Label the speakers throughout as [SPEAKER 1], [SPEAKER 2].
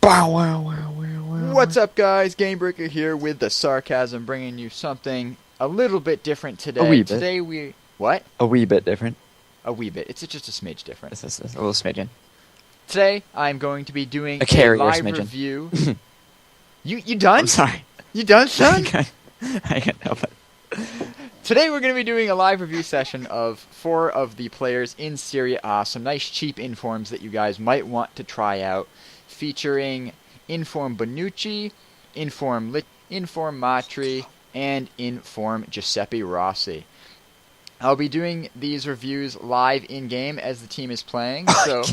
[SPEAKER 1] Bow, wow, wow, wow, wow.
[SPEAKER 2] What's up, guys? Gamebreaker here with the sarcasm, bringing you something a little bit different
[SPEAKER 1] A
[SPEAKER 2] today.
[SPEAKER 1] wee bit.
[SPEAKER 2] Today we what?
[SPEAKER 1] A wee bit different.
[SPEAKER 2] A wee bit. It's just a smidge different.
[SPEAKER 1] This is a little smidgen.
[SPEAKER 2] Today I'm going to be doing
[SPEAKER 1] A carrier
[SPEAKER 2] live
[SPEAKER 1] smidgen.
[SPEAKER 2] review. You done?
[SPEAKER 1] I'm sorry.
[SPEAKER 2] You done, son?
[SPEAKER 1] I can't help it.
[SPEAKER 2] Today we're going to be doing a live review session of 4 of the players in Serie A. Some nice cheap informs that you guys might want to try out, featuring inform Bonucci, inform Matri, and inform Giuseppe Rossi. I'll be doing these reviews live in-game as the team is playing, so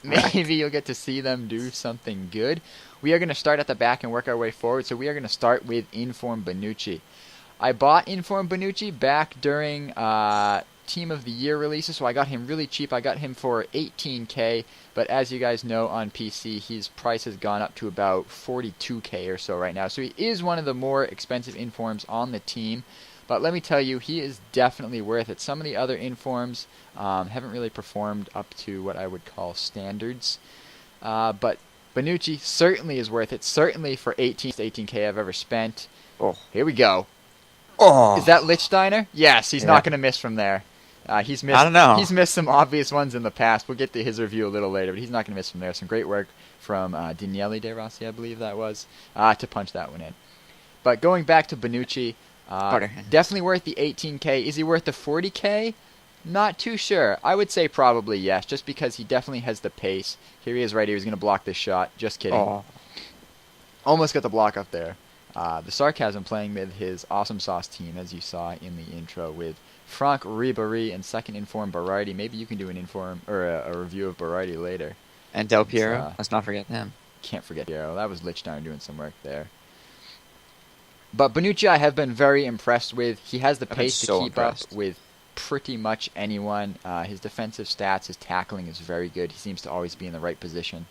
[SPEAKER 2] maybe you'll get to see them do something good. We are going to start at the back and work our way forward, so we are going to start with inform Bonucci. I bought Inform Bonucci back during Team of the Year releases, so I got him really cheap. I got him for 18k, but as you guys know on PC, his price has gone up to about 42k or so right now. So he is one of the more expensive informs on the team, but let me tell you, he is definitely worth it. Some of the other informs haven't really performed up to what I would call standards, but Bonucci certainly is worth it, certainly for 18k I've ever spent.
[SPEAKER 1] Oh,
[SPEAKER 2] here we go.
[SPEAKER 1] Oh.
[SPEAKER 2] Is that Lichtsteiner? Yes, he's
[SPEAKER 1] Yeah.
[SPEAKER 2] not going to miss from there. He's missed.
[SPEAKER 1] I don't know.
[SPEAKER 2] He's missed some obvious ones in the past. We'll get to his review a little later, but he's not going to miss from there. Some great work from Daniele De Rossi, I believe that was, to punch that one in. But going back to Bonucci, definitely worth the 18k. Is he worth the 40k? Not too sure. I would say probably yes, just because he definitely has the pace. Here he is right here. He's going to block this shot. Just kidding.
[SPEAKER 1] Oh.
[SPEAKER 2] Almost got the block up there. The sarcasm playing with his awesome sauce team, as you saw in the intro, with Franck Ribéry and second inform Berardi. Maybe you can do an inform or a review of Berardi later.
[SPEAKER 1] And Del Piero. Let's not forget him.
[SPEAKER 2] Can't forget Piero. That was Lichtsteiner doing some work there. But Bonucci, I have been very impressed with. He has the pace to keep up with pretty much anyone. His defensive stats, his tackling is very good. He seems to always be in the right position.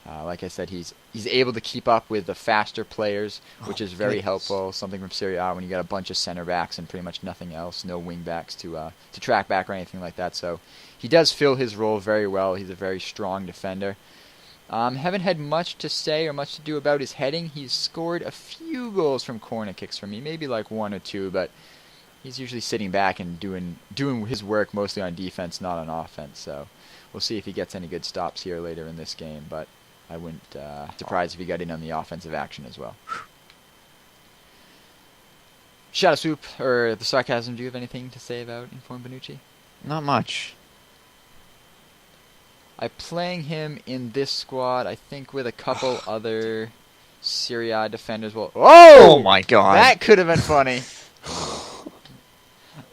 [SPEAKER 2] Like I said, he's able to keep up with the faster players, which is very helpful. Something from Serie A when you got a bunch of center backs and pretty much nothing else, no wing backs to track back or anything like that. So he does fill his role very well. He's a very strong defender. Haven't had much to say or much to do about his heading. He's scored a few goals from corner kicks for me, maybe like 1 or 2, but he's usually sitting back and doing his work mostly on defense, not on offense. So we'll see if he gets any good stops here later in this game, but I wouldn't be surprised if he got in on the offensive action as well. Shadow Swoop, or the sarcasm, do you have anything to say about Inform Bonucci?
[SPEAKER 1] Not much.
[SPEAKER 2] I'm playing him in this squad, I think, with a couple other Serie A defenders. Well,
[SPEAKER 1] oh my god.
[SPEAKER 2] That could have been funny.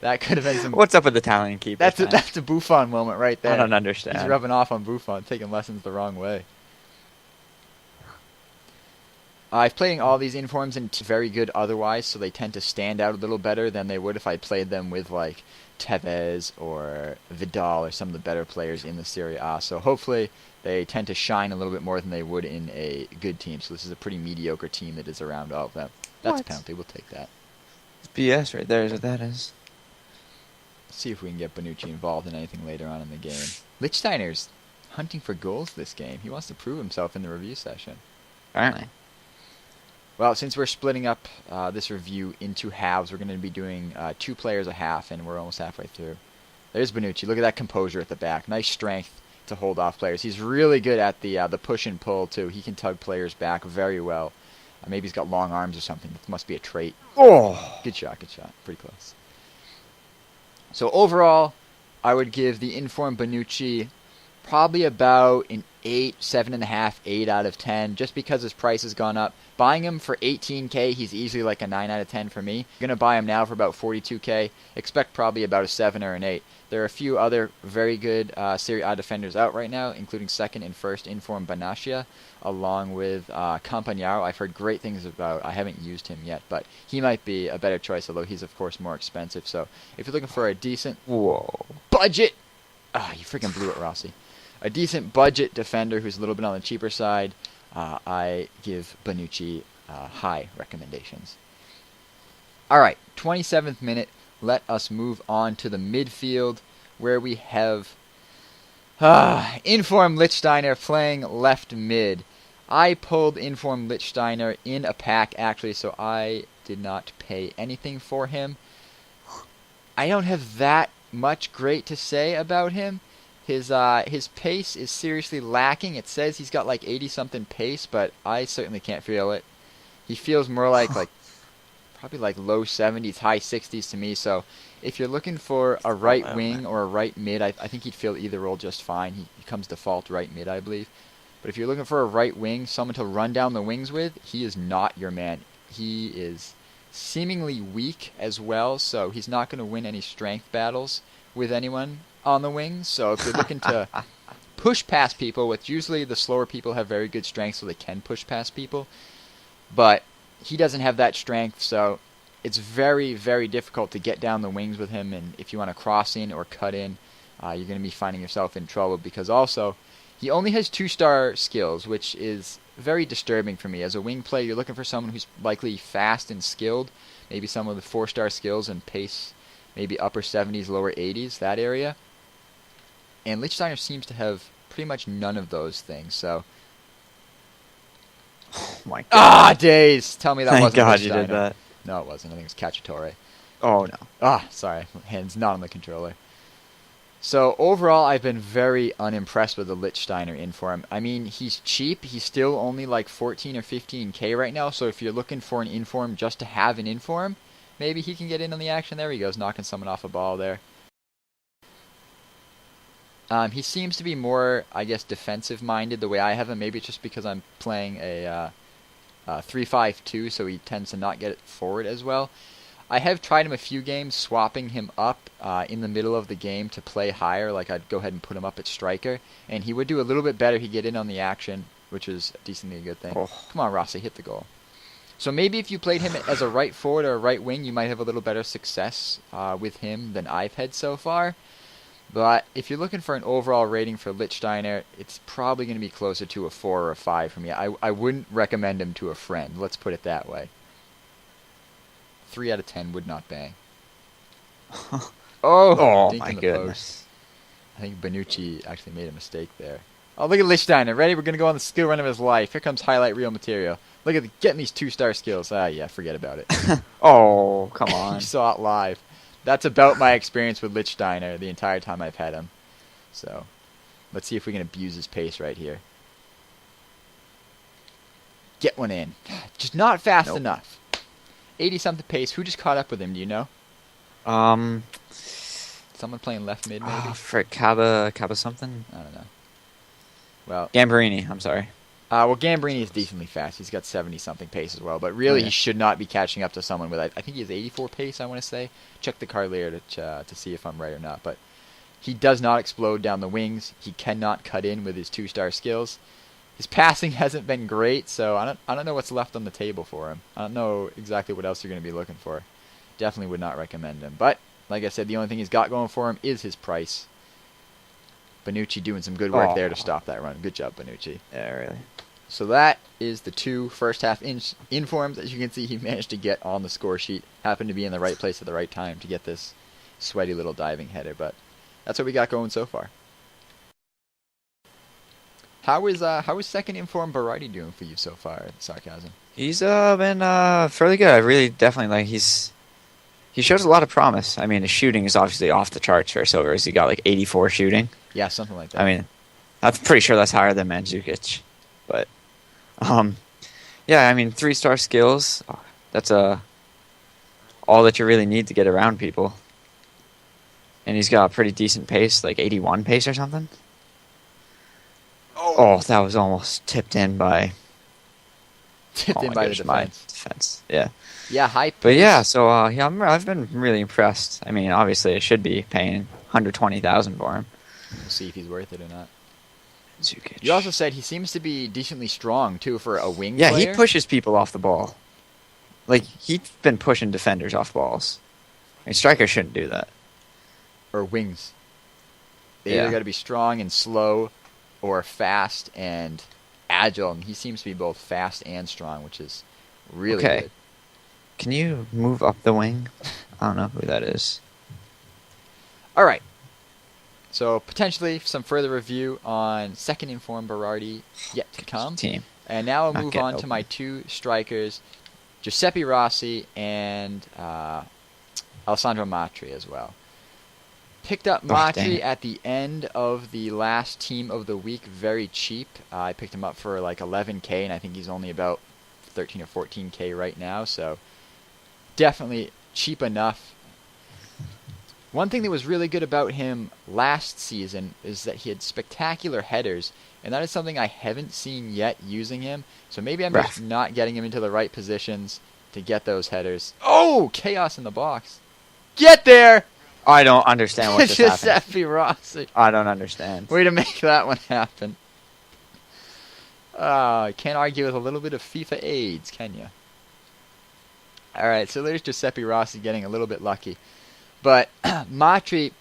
[SPEAKER 2] That could have been some...
[SPEAKER 1] What's up with the Italian keeper?
[SPEAKER 2] That's a Buffon moment right there.
[SPEAKER 1] I don't understand.
[SPEAKER 2] He's rubbing off on Buffon, taking lessons the wrong way. I've played all these informs and very good otherwise, so they tend to stand out a little better than they would if I played them with like Tevez or Vidal or some of the better players in the Serie A. So hopefully they tend to shine a little bit more than they would in a good team. So this is a pretty mediocre team that is around all of them. That's a penalty. We'll take that.
[SPEAKER 1] It's BS right there is what that is.
[SPEAKER 2] Let's see if we can get Bonucci involved in anything later on in the game. Lichtsteiner's hunting for goals this game. He wants to prove himself in the review session.
[SPEAKER 1] Apparently.
[SPEAKER 2] Well, since we're splitting up this review into halves, we're going to be doing 2 players a half, and we're almost halfway through. There's Bonucci. Look at that composure at the back. Nice strength to hold off players. He's really good at the push and pull, too. He can tug players back very well. Maybe he's got long arms or something. That must be a trait.
[SPEAKER 1] Oh!
[SPEAKER 2] Good shot, good shot. Pretty close. So overall, I would give the Inform Bonucci probably about an 8, 7.5, 8 out of 10, just because his price has gone up. Buying him for 18k, he's easily like a 9 out of 10 for me. I'm going to buy him now for about 42k. Expect probably about a 7 or an 8. There are a few other very good Serie A defenders out right now, including second and first Inform Banascia, along with Campagnaro. I've heard great things about. I haven't used him yet, but he might be a better choice, although he's, of course, more expensive. So if you're looking for a decent budget... you freaking blew it, Rossi. A decent budget defender who's a little bit on the cheaper side, I give Bonucci high recommendations. All right, 27th minute. Let us move on to the midfield, where we have Inform Lichtsteiner playing left mid. I pulled Inform Lichtsteiner in a pack, actually, so I did not pay anything for him. I don't have that much great to say about him. His pace is seriously lacking. It says he's got like 80-something pace, but I certainly can't feel it. He feels more like probably like low 70s, high 60s to me. So if you're looking for a right wing or a right mid, I think he'd fill either role just fine. He comes default right mid, I believe. But if you're looking for a right wing, someone to run down the wings with, he is not your man. He is seemingly weak as well, so he's not going to win any strength battles with anyone on the wings. So if you're looking to push past people, which usually the slower people have very good strength, so they can push past people. But he doesn't have that strength, so it's very, very difficult to get down the wings with him. And if you want to cross in or cut in, you're going to be finding yourself in trouble, because also he only has 2-star skills, which is very disturbing for me. As a wing player, you're looking for someone who's likely fast and skilled, maybe someone with 4-star skills and pace, maybe upper 70s, lower 80s, that area. And Lichtsteiner seems to have pretty much none of those things, so...
[SPEAKER 1] Oh my god.
[SPEAKER 2] Ah, days! Tell me that
[SPEAKER 1] Thank
[SPEAKER 2] wasn't
[SPEAKER 1] God
[SPEAKER 2] Lichtsteiner.
[SPEAKER 1] you did that.
[SPEAKER 2] No, it wasn't. I think it was Cacciatore.
[SPEAKER 1] Oh no.
[SPEAKER 2] Ah, sorry. Hands not on the controller. So overall, I've been very unimpressed with the Lichtsteiner Inform. I mean, he's cheap. He's still only like 14 or 15k right now. So if you're looking for an Inform just to have an Inform, maybe he can get in on the action. There he goes, knocking someone off a ball there. He seems to be more, I guess, defensive-minded the way I have him. Maybe it's just because I'm playing a 3-5-2, so he tends to not get it forward as well. I have tried him a few games, swapping him up in the middle of the game to play higher. Like, I'd go ahead and put him up at striker, and he would do a little bit better. He'd get in on the action, which is decently a good thing.
[SPEAKER 1] Oh.
[SPEAKER 2] Come on, Rossi, hit the goal. So maybe if you played him as a right forward or a right wing, you might have a little better success with him than I've had so far. But if you're looking for an overall rating for Lichtsteiner, it's probably going to be closer to a 4 or a 5 for me. I wouldn't recommend him to a friend. Let's put it that way. 3 out of 10 would not bang.
[SPEAKER 1] Oh
[SPEAKER 2] dink
[SPEAKER 1] my
[SPEAKER 2] in the
[SPEAKER 1] goodness.
[SPEAKER 2] post. I think Bonucci actually made a mistake there. Oh, look at Lichtsteiner. Ready? We're going to go on the skill run of his life. Here comes highlight reel material. Look at getting these 2-star skills. Ah, yeah, forget about it.
[SPEAKER 1] Oh, come on.
[SPEAKER 2] You saw it live. That's about my experience with Lichtsteiner the entire time I've had him. So, let's see if we can abuse his pace right here. Get one in. Just not fast enough. 80-something pace. Who just caught up with him, do you know? Someone playing left mid, maybe?
[SPEAKER 1] For Caba something?
[SPEAKER 2] I don't know. Well,
[SPEAKER 1] Gamberini, I'm sorry.
[SPEAKER 2] Well, Gamberini is decently fast. He's got 70-something pace as well. But really, he should not be catching up to someone with, I think he has 84 pace, I want to say. Check the card later to see if I'm right or not. But he does not explode down the wings. He cannot cut in with his 2-star skills. His passing hasn't been great, so I don't know what's left on the table for him. I don't know exactly what else you're going to be looking for. Definitely would not recommend him. But, like I said, the only thing he's got going for him is his price. Bonucci doing some good work there to stop that run. Good job, Bonucci.
[SPEAKER 1] Yeah, really.
[SPEAKER 2] So that is the 2 first-half informs. As you can see, he managed to get on the score sheet. Happened to be in the right place at the right time to get this sweaty little diving header. But that's what we got going so far. How is second inform Berardi doing for you so far, Sarcasm?
[SPEAKER 1] He's been fairly good. I really definitely like he shows a lot of promise. I mean, his shooting is obviously off the charts for silver. He got like 84 shooting.
[SPEAKER 2] Yeah, something like that.
[SPEAKER 1] I mean, I'm pretty sure that's higher than Mandzukic. But yeah, I mean, 3-star skills. That's all that you really need to get around people. And he's got a pretty decent pace, like 81 pace or something. Oh, that was almost tipped in by
[SPEAKER 2] the
[SPEAKER 1] defense. Yeah.
[SPEAKER 2] Yeah, high pace.
[SPEAKER 1] But yeah, so I've been really impressed. I mean, obviously, I should be paying 120,000 for him.
[SPEAKER 2] We'll see if he's worth it or not.
[SPEAKER 1] Mandzukic.
[SPEAKER 2] You also said he seems to be decently strong too for a wing player.
[SPEAKER 1] Yeah, he pushes people off the ball. Like, he's been pushing defenders off balls. I mean, strikers shouldn't do that.
[SPEAKER 2] Or wings. They either got to be strong and slow, or fast and agile. And he seems to be both fast and strong, which is really good.
[SPEAKER 1] Can you move up the wing? I don't know who that is.
[SPEAKER 2] All right. So potentially some further review on second inform Berardi yet to come.
[SPEAKER 1] Team.
[SPEAKER 2] And now I'll
[SPEAKER 1] Not
[SPEAKER 2] move
[SPEAKER 1] getting
[SPEAKER 2] on to
[SPEAKER 1] open.
[SPEAKER 2] my two strikers, Giuseppe Rossi and Alessandro Matri as well. Picked up
[SPEAKER 1] Oh, dang
[SPEAKER 2] Matri
[SPEAKER 1] it.
[SPEAKER 2] at the end of the last team of the week, very cheap. I picked him up for like 11K, and I think he's only about 13 or 14K right now, so definitely cheap enough. One thing that was really good about him last season is that he had spectacular headers, and that is something I haven't seen yet using him. So maybe I'm just
[SPEAKER 1] Ref.
[SPEAKER 2] not getting him into the right positions to get those headers. Oh, chaos in the box. Get there!
[SPEAKER 1] I don't understand what just happened.
[SPEAKER 2] Giuseppe Rossi.
[SPEAKER 1] I don't understand.
[SPEAKER 2] Way to make that one happen. Can't argue with a little bit of FIFA AIDS, can you? Alright, so there's Giuseppe Rossi getting a little bit lucky. But Matri,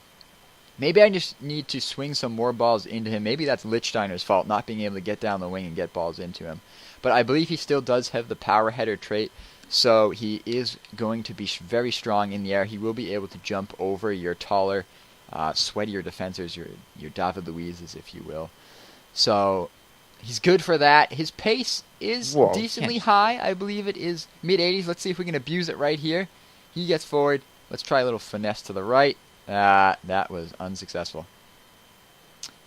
[SPEAKER 2] maybe I just need to swing some more balls into him. Maybe that's Lichtsteiner's fault, not being able to get down the wing and get balls into him. But I believe he still does have the power header trait, so he is going to be very strong in the air. He will be able to jump over your taller, sweatier defenders, your David Luizes, if you will. So he's good for that. His pace is
[SPEAKER 1] Whoa,
[SPEAKER 2] decently
[SPEAKER 1] can't-
[SPEAKER 2] high. I believe it is mid-80s. Let's see if we can abuse it right here. He gets forward. Let's try a little finesse to the right. That was unsuccessful.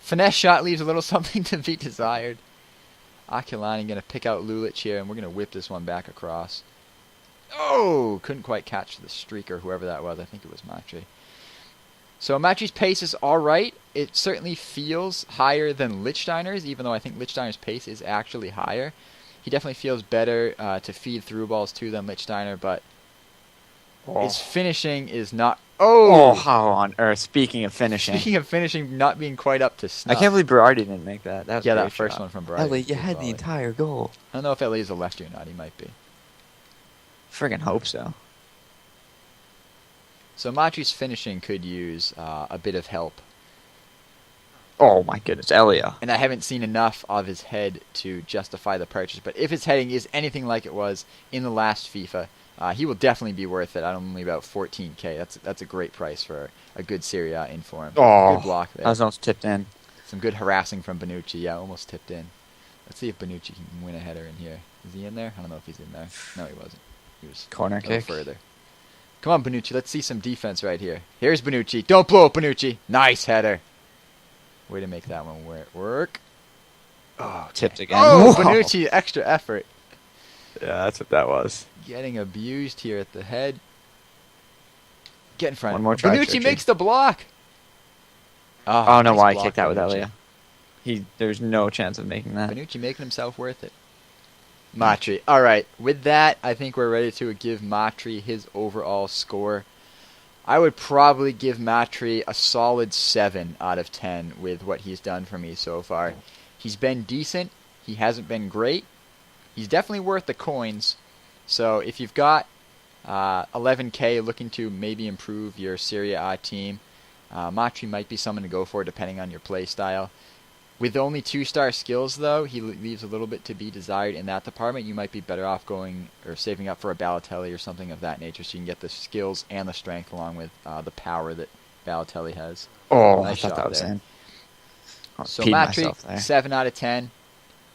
[SPEAKER 2] Finesse shot leaves a little something to be desired. Aquilani going to pick out Lulic here, and we're going to whip this one back across. Oh! Couldn't quite catch the streaker, whoever that was. I think it was Matri. So Matri's pace is alright. It certainly feels higher than Lichtsteiner's, even though I think Lichtsteiner's pace is actually higher. He definitely feels better to feed through balls to than Lichtsteiner, but his finishing is not...
[SPEAKER 1] Oh, how on earth? Speaking of finishing.
[SPEAKER 2] Speaking of finishing not being quite up to
[SPEAKER 1] I
[SPEAKER 2] snuff.
[SPEAKER 1] can't believe Berardi didn't make that. That was
[SPEAKER 2] Yeah,
[SPEAKER 1] a
[SPEAKER 2] that
[SPEAKER 1] great
[SPEAKER 2] first
[SPEAKER 1] shot.
[SPEAKER 2] one from Berardi.
[SPEAKER 1] Ellie, you
[SPEAKER 2] Good
[SPEAKER 1] had the
[SPEAKER 2] volley.
[SPEAKER 1] entire goal.
[SPEAKER 2] I don't know if Ellie is a lefty or not. He might be.
[SPEAKER 1] Friggin' hope so.
[SPEAKER 2] So Matri's finishing could use a bit of help.
[SPEAKER 1] Oh my goodness, Elia.
[SPEAKER 2] And I haven't seen enough of his head to justify the purchase. But if his heading is anything like it was in the last FIFA, he will definitely be worth it. At only about 14K. That's a great price for a good Serie A inform.
[SPEAKER 1] Oh,
[SPEAKER 2] Good block there.
[SPEAKER 1] that was almost tipped in.
[SPEAKER 2] Some good harassing from Bonucci. Yeah, almost tipped in. Let's see if Bonucci can win a header in here. Is he in there? I don't know if he's in there. No, he wasn't. He was
[SPEAKER 1] Corner
[SPEAKER 2] a little
[SPEAKER 1] kick.
[SPEAKER 2] further. Come on, Bonucci. Let's see some defense right here. Here's Bonucci. Don't blow up, Bonucci. Nice header. Way to make that one work. Oh,
[SPEAKER 1] Tipped again.
[SPEAKER 2] Oh,
[SPEAKER 1] Whoa.
[SPEAKER 2] Bonucci, extra effort.
[SPEAKER 1] Yeah, that's what that was.
[SPEAKER 2] Getting abused here at the head. Get in front.
[SPEAKER 1] One more try,
[SPEAKER 2] Bonucci
[SPEAKER 1] Churchy.
[SPEAKER 2] makes the block.
[SPEAKER 1] Oh, no,
[SPEAKER 2] nice
[SPEAKER 1] why I
[SPEAKER 2] block,
[SPEAKER 1] kicked that with
[SPEAKER 2] Bonucci.
[SPEAKER 1] Elia. There's no chance of making that.
[SPEAKER 2] Bonucci making himself worth it. Matri. All right. With that, I think we're ready to give Matri his overall score. I would probably give Matri a solid 7 out of 10 with what he's done for me so far. He's been decent. He hasn't been great. He's definitely worth the coins. So if you've got 11K looking to maybe improve your Serie A team, Matri might be someone to go for depending on your play style. With only 2-star skills, though, he leaves a little bit to be desired in that department. You might be better off going or saving up for a Balotelli or something of that nature so you can get the skills and the strength along with the power that Balotelli has.
[SPEAKER 1] Oh,
[SPEAKER 2] Nice
[SPEAKER 1] I thought
[SPEAKER 2] shot
[SPEAKER 1] that was
[SPEAKER 2] there.
[SPEAKER 1] in. I
[SPEAKER 2] So
[SPEAKER 1] peed
[SPEAKER 2] Matri,
[SPEAKER 1] myself there.
[SPEAKER 2] 7 out of 10.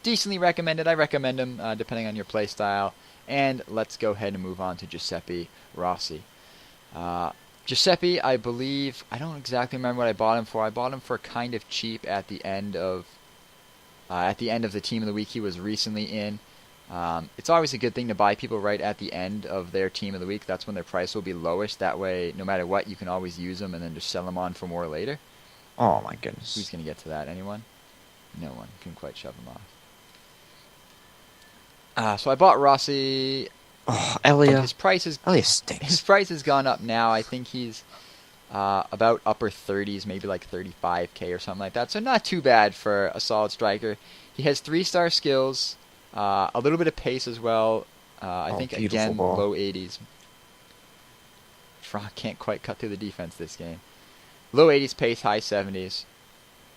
[SPEAKER 2] Decently recommended. I recommend him depending on your play style. And let's go ahead and move on to Giuseppe Rossi. Giuseppe, I believe, I don't exactly remember what I bought him for. I bought him for kind of cheap at the end of the team of the week he was recently in. It's always a good thing to buy people right at the end of their team of the week. That's when their price will be lowest. That way, no matter what, you can always use them and then just sell them on for more later.
[SPEAKER 1] Oh my
[SPEAKER 2] Who's
[SPEAKER 1] goodness.
[SPEAKER 2] going to get to that? Anyone? No one. Couldn't quite shove him off. So I bought Rossi.
[SPEAKER 1] Oh, Elia.
[SPEAKER 2] His price is
[SPEAKER 1] Elia
[SPEAKER 2] his
[SPEAKER 1] stinks.
[SPEAKER 2] price has gone up now. I think he's about upper 30s, maybe like 35K or something like that. So not too bad for a solid striker. He has 3-star skills, a little bit of pace as well. I think
[SPEAKER 1] beautiful
[SPEAKER 2] again
[SPEAKER 1] ball.
[SPEAKER 2] low 80s. Franck can't quite cut through the defense this game. Low 80s pace, high 70s.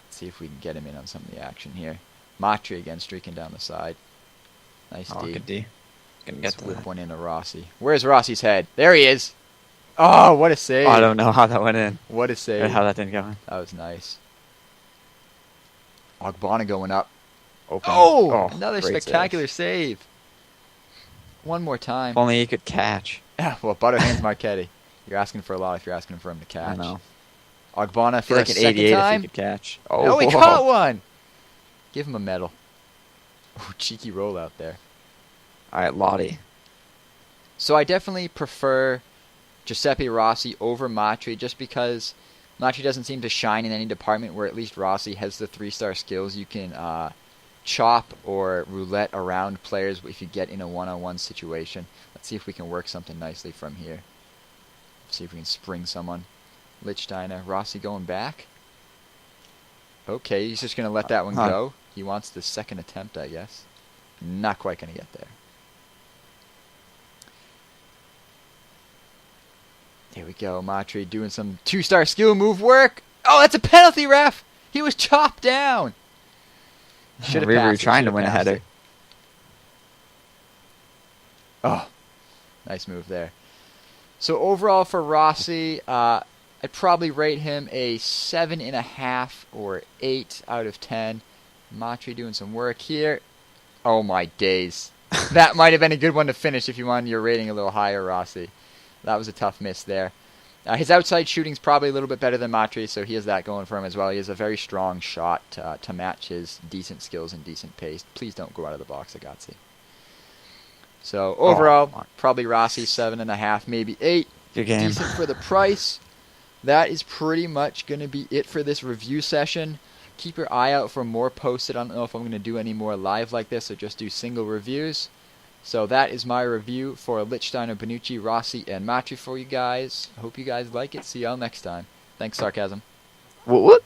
[SPEAKER 2] Let's see if we can get him in on some of the action here. Matri again streaking down the side. Nice
[SPEAKER 1] Oh,
[SPEAKER 2] D.
[SPEAKER 1] good D. Gonna
[SPEAKER 2] Let's
[SPEAKER 1] get to
[SPEAKER 2] whip
[SPEAKER 1] that.
[SPEAKER 2] one into Rossi. Where's Rossi's head? There he is. Oh, what a save.
[SPEAKER 1] Oh, I don't know how that went in.
[SPEAKER 2] What a
[SPEAKER 1] Or
[SPEAKER 2] save.
[SPEAKER 1] how that didn't go in.
[SPEAKER 2] That was nice. Ogbonna going up.
[SPEAKER 1] open.
[SPEAKER 2] Oh, another
[SPEAKER 1] great
[SPEAKER 2] spectacular save. One more time.
[SPEAKER 1] If only he could catch.
[SPEAKER 2] Yeah, well, Butterhands Marchetti. You're asking for a lot if you're asking for him to catch.
[SPEAKER 1] I know.
[SPEAKER 2] Ogbonna
[SPEAKER 1] I
[SPEAKER 2] for
[SPEAKER 1] feel like
[SPEAKER 2] a
[SPEAKER 1] an
[SPEAKER 2] second
[SPEAKER 1] 88
[SPEAKER 2] time.
[SPEAKER 1] if he could catch.
[SPEAKER 2] Oh, he
[SPEAKER 1] whoa.
[SPEAKER 2] caught one. Give him a medal. Oh, cheeky rollout there.
[SPEAKER 1] All right, Lottie.
[SPEAKER 2] So I definitely prefer Giuseppe Rossi over Matri just because Matri doesn't seem to shine in any department where at least Rossi has the 3-star skills. You can chop or roulette around players if you get in a one-on-one situation. Let's see if we can work something nicely from here. See if we can spring someone. Lichtsteiner. Rossi going back. Okay, he's just going to let that one go. He wants the second attempt, I guess. Not quite going to get there. There we go. Matri doing some 2-star skill move work. Oh, that's a penalty, ref. He was chopped down. Should have passed.
[SPEAKER 1] Trying to win a header.
[SPEAKER 2] Oh, nice move there. So overall for Rossi, I'd probably rate him a 7.5 or 8 out of 10. Matri doing some work here. Oh my days. That might have been a good one to finish if you wanted your rating a little higher, Rossi. That was a tough miss there. His outside shooting's probably a little bit better than Matri, so he has that going for him as well. He has a very strong shot to match his decent skills and decent pace. Please don't go out of the box, Agazzi. So overall, probably Rossi 7.5, maybe 8.
[SPEAKER 1] Good game.
[SPEAKER 2] Decent for the price. That is pretty much going to be it for this review session. Keep your eye out for more posted. I don't know if I'm going to do any more live like this or just do single reviews. So that is my review for Lichtsteiner, Bonucci, Rossi, and Matri for you guys. I hope you guys like it. See y'all next time. Thanks, Sarcasm.
[SPEAKER 1] What?